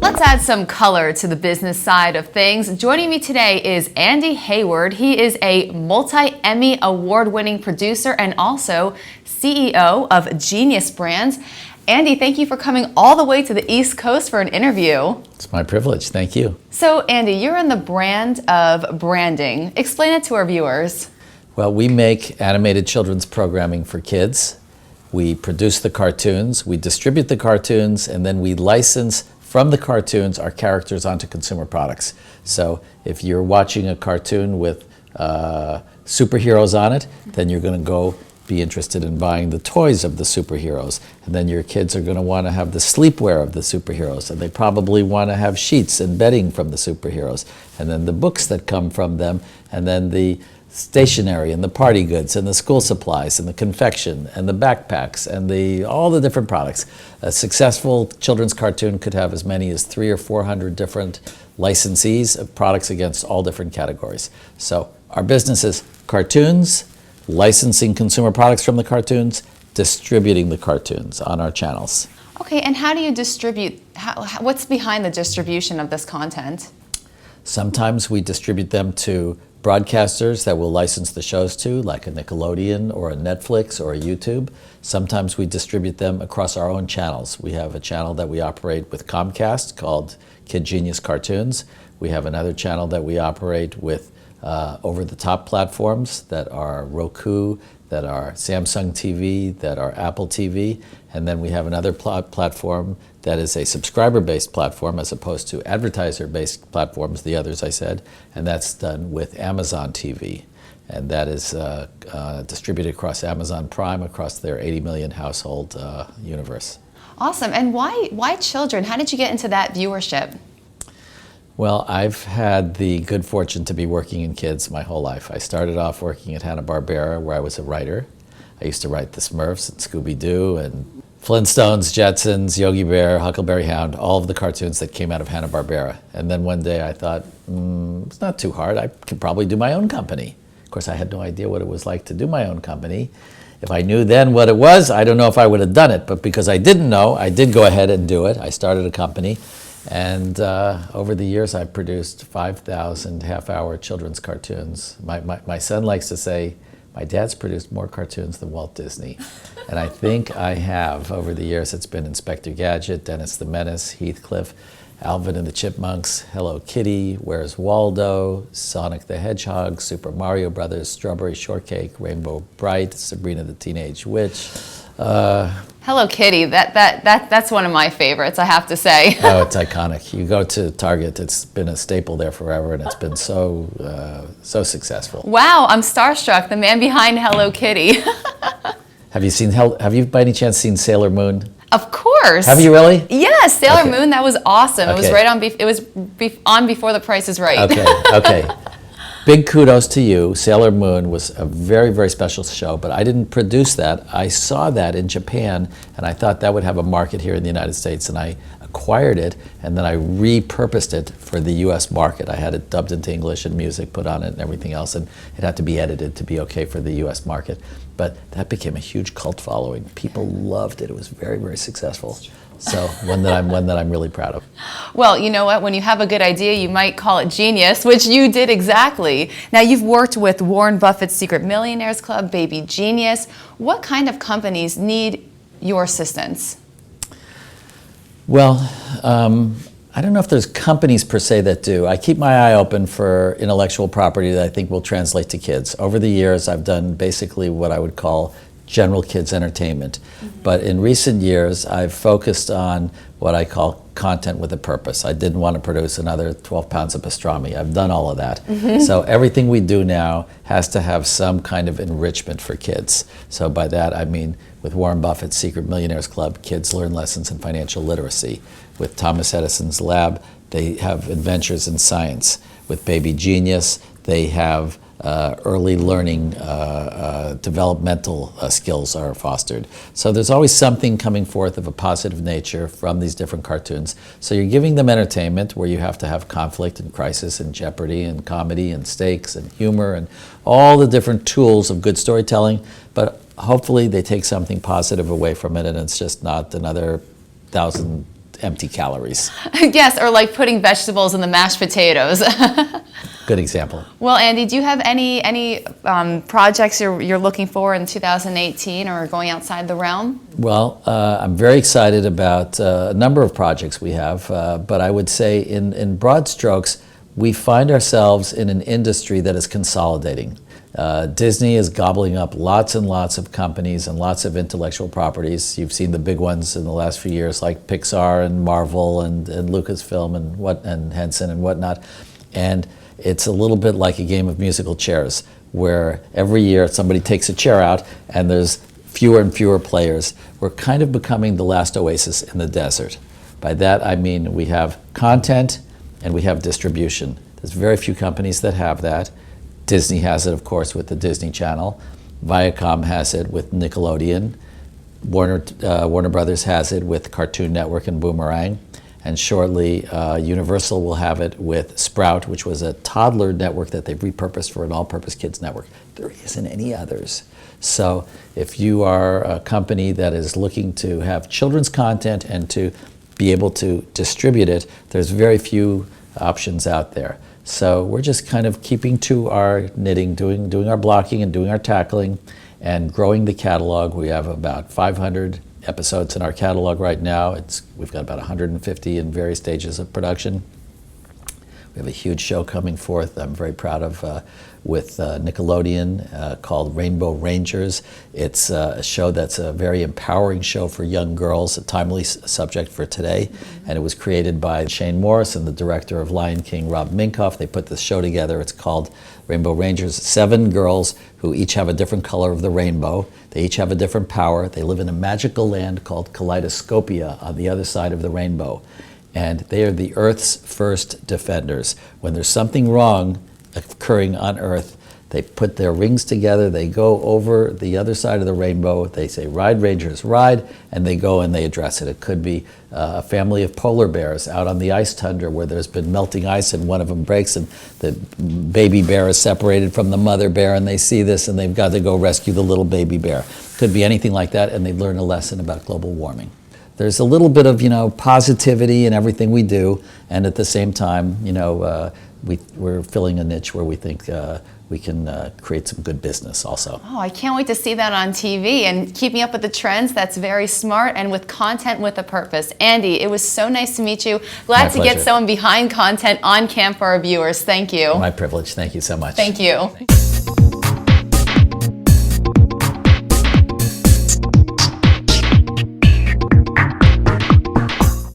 Let's add some color to the business side of things. Joining me today is Andy Hayward. He is a multi-Emmy award-winning producer and also CEO of GNUS Brands. Andy, thank you for coming all the way to the East Coast for an interview. It's my privilege. Thank you. So, Andy, you're in the brand of branding. Explain it to our viewers. Well, we make animated children's programming for kids. We produce the cartoons, we distribute the cartoons, and then we license from the cartoons our characters onto consumer products. So if you're watching a cartoon with superheroes on it, then you're going to go be interested in buying the toys of the superheroes. And then your kids are going to want to have the sleepwear of the superheroes. And they probably want to have sheets and bedding from the superheroes. And then the books that come from them. And then the stationery and the party goods and the school supplies and the confection and the backpacks and all the different products. A successful children's cartoon could have as many as 300 or 400 different licensees of products against all different categories. So our business is cartoons, licensing consumer products from the cartoons, distributing the cartoons on our channels. Okay, and how do you distribute, what's behind the distribution of this content? Sometimes we distribute them to broadcasters that will license the shows to, like a Nickelodeon or a Netflix or a YouTube. Sometimes we distribute them across our own channels. We have a channel that we operate with Comcast called Kid Genius Cartoons. We have another channel that we operate with over-the-top platforms that are Roku, that are Samsung TV, that are Apple TV, and then we have another platform that is a subscriber-based platform as opposed to advertiser-based platforms, the others I said, and that's done with Amazon TV. And that is distributed across Amazon Prime, across their 80 million household universe. Awesome. And why children? How did you get into that viewership? Well, I've had the good fortune to be working in kids my whole life. I started off working at Hanna-Barbera, where I was a writer. I used to write the Smurfs and Scooby-Doo and Flintstones, Jetsons, Yogi Bear, Huckleberry Hound, all of the cartoons that came out of Hanna-Barbera. And then one day I thought, it's not too hard. I could probably do my own company. Of course, I had no idea what it was like to do my own company. If I knew then what it was, I don't know if I would have done it. But because I didn't know, I did go ahead and do it. I started a company. And over the years, I've produced 5,000 half-hour children's cartoons. My son likes to say, my dad's produced more cartoons than Walt Disney. And I think I have. Over the years, it's been Inspector Gadget, Dennis the Menace, Heathcliff, Alvin and the Chipmunks, Hello Kitty, Where's Waldo, Sonic the Hedgehog, Super Mario Brothers, Strawberry Shortcake, Rainbow Bright, Sabrina the Teenage Witch. Hello Kitty, that's one of my favorites, I have to say. Oh, it's iconic. You go to Target, it's been a staple there forever, and it's been so successful. Wow, I'm starstruck, the man behind Hello Kitty. Have you by any chance seen Sailor Moon? Of course. Have you really? Yes, Sailor Moon, that was awesome. Okay. It was right on, it was on before The Price is Right. Okay. Big kudos to you. Sailor Moon was a very, very special show, but I didn't produce that. I saw that in Japan, and I thought that would have a market here in the United States, and I acquired it, and then I repurposed it for the U.S. market. I had it dubbed into English and music put on it and everything else, and it had to be edited to be okay for the U.S. market. But that became a huge cult following. People loved it. It was very, very successful. So one that I'm really proud of. Well, you know what? When you have a good idea, you might call it genius, which you did exactly. Now, you've worked with Warren Buffett's Secret Millionaires Club, Baby Genius. What kind of companies need your assistance? Well, I don't know if there's companies per se that do. I keep my eye open for intellectual property that I think will translate to kids. Over the years, I've done basically what I would call general kids entertainment. But in recent years, I've focused on what I call content with a purpose. I didn't want to produce another 12 pounds of pastrami. I've done all of that. So everything we do now has to have some kind of enrichment for kids. So by that, I mean, with Warren Buffett's Secret Millionaires Club, kids learn lessons in financial literacy. With Thomas Edison's lab, they have adventures in science. With Baby Genius, they have early learning, developmental skills are fostered. So there's always something coming forth of a positive nature from these different cartoons. So you're giving them entertainment where you have to have conflict and crisis and jeopardy and comedy and stakes and humor and all the different tools of good storytelling. But hopefully they take something positive away from it, and it's just not another 1,000 empty calories. Yes, or like putting vegetables in the mashed potatoes. Good example. Well, Andy, do you have any projects you're looking for in 2018 or going outside the realm? Well, I'm very excited about a number of projects we have, but I would say in broad strokes, we find ourselves in an industry that is consolidating. Disney is gobbling up lots and lots of companies and lots of intellectual properties. You've seen the big ones in the last few years, like Pixar and Marvel and Lucasfilm and Henson and whatnot. And it's a little bit like a game of musical chairs, where every year somebody takes a chair out and there's fewer and fewer players. We're kind of becoming the last oasis in the desert. By that I mean we have content and we have distribution. There's very few companies that have that. Disney has it, of course, with the Disney Channel. Viacom has it with Nickelodeon. Warner Brothers has it with Cartoon Network and Boomerang. And shortly, Universal will have it with Sprout, which was a toddler network that they've repurposed for an all-purpose kids network. There isn't any others. So if you are a company that is looking to have children's content and to be able to distribute it, there's very few options out there. So we're just kind of keeping to our knitting, doing our blocking and doing our tackling and growing the catalog. We have about 500 episodes in our catalog right now. We've got about 150 in various stages of production. We have a huge show coming forth I'm very proud of with Nickelodeon called Rainbow Rangers. It's a show that's a very empowering show for young girls, a timely subject for today. And it was created by Shane Morris and the director of Lion King, Rob Minkoff. They put this show together. It's called Rainbow Rangers. 7 girls who each have a different color of the rainbow. They each have a different power. They live in a magical land called Kaleidoscopia on the other side of the rainbow. And they are the Earth's first defenders. When there's something wrong occurring on Earth, they put their rings together, they go over the other side of the rainbow, they say, "Ride, Rangers, ride," and they go and they address it. It could be a family of polar bears out on the ice tundra where there's been melting ice and one of them breaks and the baby bear is separated from the mother bear, and they see this and they've got to go rescue the little baby bear. Could be anything like that, and they learn a lesson about global warming. There's a little bit of, positivity in everything we do, and at the same time, we're filling a niche where we think we can create some good business also. Oh, I can't wait to see that on TV and keeping up with the trends. That's very smart and with content with a purpose. Andy, it was so nice to meet you. Glad to get someone behind content on cam for our viewers. Thank you. My privilege. Thank you so much. Thank you.